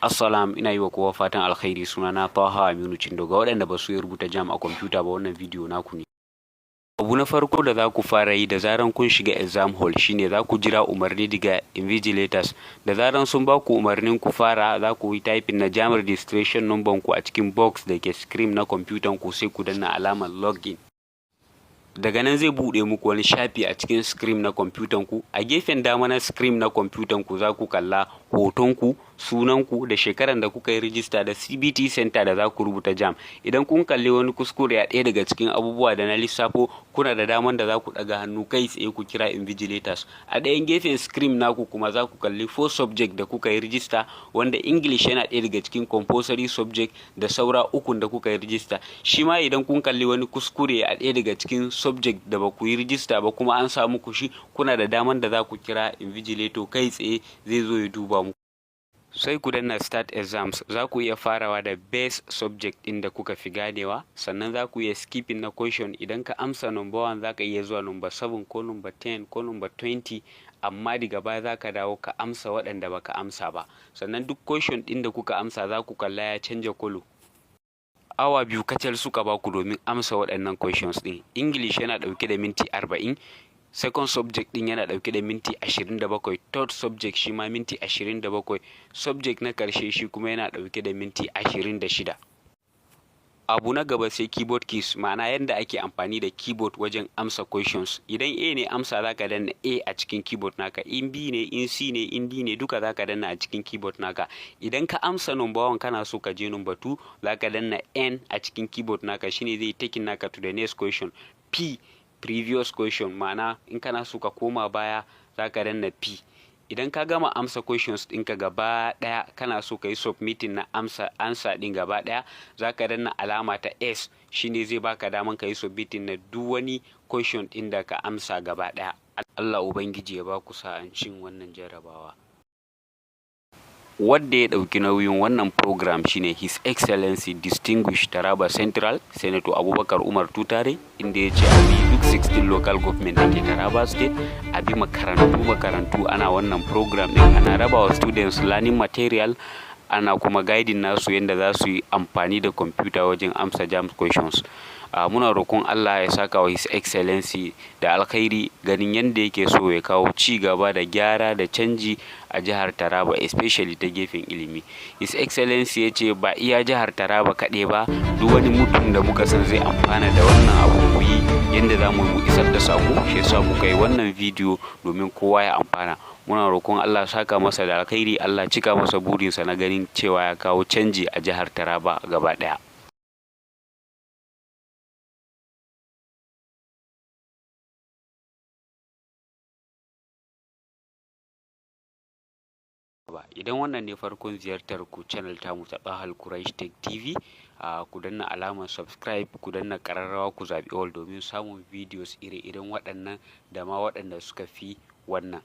Assalam, ina yi wa kowa fatan alkhairi. Sunana Taha Aminu Chindo. Ga waɗanda ba su yi rubuta jam a kwamfuta ba, wannan bidiyo naku ne. Abu na farko da za ku fara yi da zaran kun shiga exam hall shine za ku jira umarni daga invigilators. Da zaran sun ba ku umarnin ku fara, za ku yi typing na jam registration number ku a cikin box da ke screen na kwamfutan ku, sai ku danna alamar login. Daga nan zai buɗe muku wani shafi a cikin screen na kwamfutan ku. A gefen dama na screen na kwamfutan ku za ku kalla hoton ku, sunan ku da shekaran da kuka yi rijista da CBT center da za ku rubuta jam. Idan kun kalli wani kuskure a ɗaya daga cikin abubuwa da na lissafo, kuna da daman da za ku ɗaga hannu kai tsaye ku kira invigilators. A ɗayan gefen screen naku kuma za ku kalli 4 subject da kuka yi rijista, wanda English yana ɗaya daga cikin compulsory subject da saura ukun da kuka yi rijista. Shi ma idan kun kalli wani kuskure a ɗaya daga cikin subject da ba ku yi rijista ba kuma an samu ku shi, kuna da daman da za ku kira invigilator kai tsaye, zai zo ya duba muku. Sai ku danna start exams. Za ku iya farawa da base subject ɗin da kuka fi ganewa, sannan za ku iya skipping na question. Idan ka amsa number 1 za ka iya zuwa number 7 ko number 10 ko number 20, amma daga baya za ka dawo ka amsa waɗanda baka amsa ba. Sannan duk question ɗin da kuka amsa za ku kalla ya canja kolo. Awa 2 kacal suka baku domin amsa waɗannan questions ɗin. English yana ɗauke da minti 40, second subject ɗin yana ɗauke da minti 27, third subject shi ma minti 27, subject na ƙarshe shi kuma yana ɗauke da minti 26. Abu na gaba sai keyboard keys, ma'ana yadda ake amfani da keyboard wajen amsa questions. Idan A ne amsa za ka danna A a cikin keyboard naka, in B ne, in C ne, in D ne, duka za ka danna a cikin keyboard naka. Idan ka amsa number 1 kana so ka je number 2, za ka danna N a cikin keyboard naka, shine zai taking naka to the next question. P, previous question, ma'ana in kana so ka koma baya za ka danna P. Idan ka gama amsa questions ɗinka gaba ɗaya, kana so ka yi submitting na ansa ɗin gaba ɗaya, za ka danna alama ta S, shine zai baka daman ka yi submitting na duk wani question ɗin da ka amsa gaba ɗaya. Allah Ubangiji ya ba ku sa'an cin wannan jarabawa. Wadda ya ɗauki nauyin wannan program shine His Excellency Distinguished Taraba Central Senator Abubakar Umar Tutare, inda ya ce a bi duk 16 local government da ke Taraba State, a bi makarantu ana wannan program ɗin, ana raba wa students learning material, ana kuma guiding nasu yadda za su yi amfani da computer wajen amsa jam questions. Muna roƙon Allah ya saka wa His Excellency da alkhairi, ganin yadda yake so ya kawo ci gaba da gyara da canji a jihar Taraba, especially ta gefen ilimi. His Excellency ya ce ba iya jihar Taraba kaɗai ba, duk wani mutum da muka san zai amfana da wannan abu mu yi yadda za mu isar da sako, shi yasa muka yi wannan bidiyo domin kowa ya amfana. Muna roƙon Allah saka masa da alkhairi, Allah cika masa burinsa na ganin cewa ya kawo canji a jihar Taraba gaba ɗaya. Idan wannan ne farkon ziyartar ku channel tamu ta Tahal Quraish Tech TV, ku danna alamar subscribe, ku danna ƙararrawa, ku zaɓi all domin samun videos ire-iren waɗannan da ma waɗanda suka fi wannan.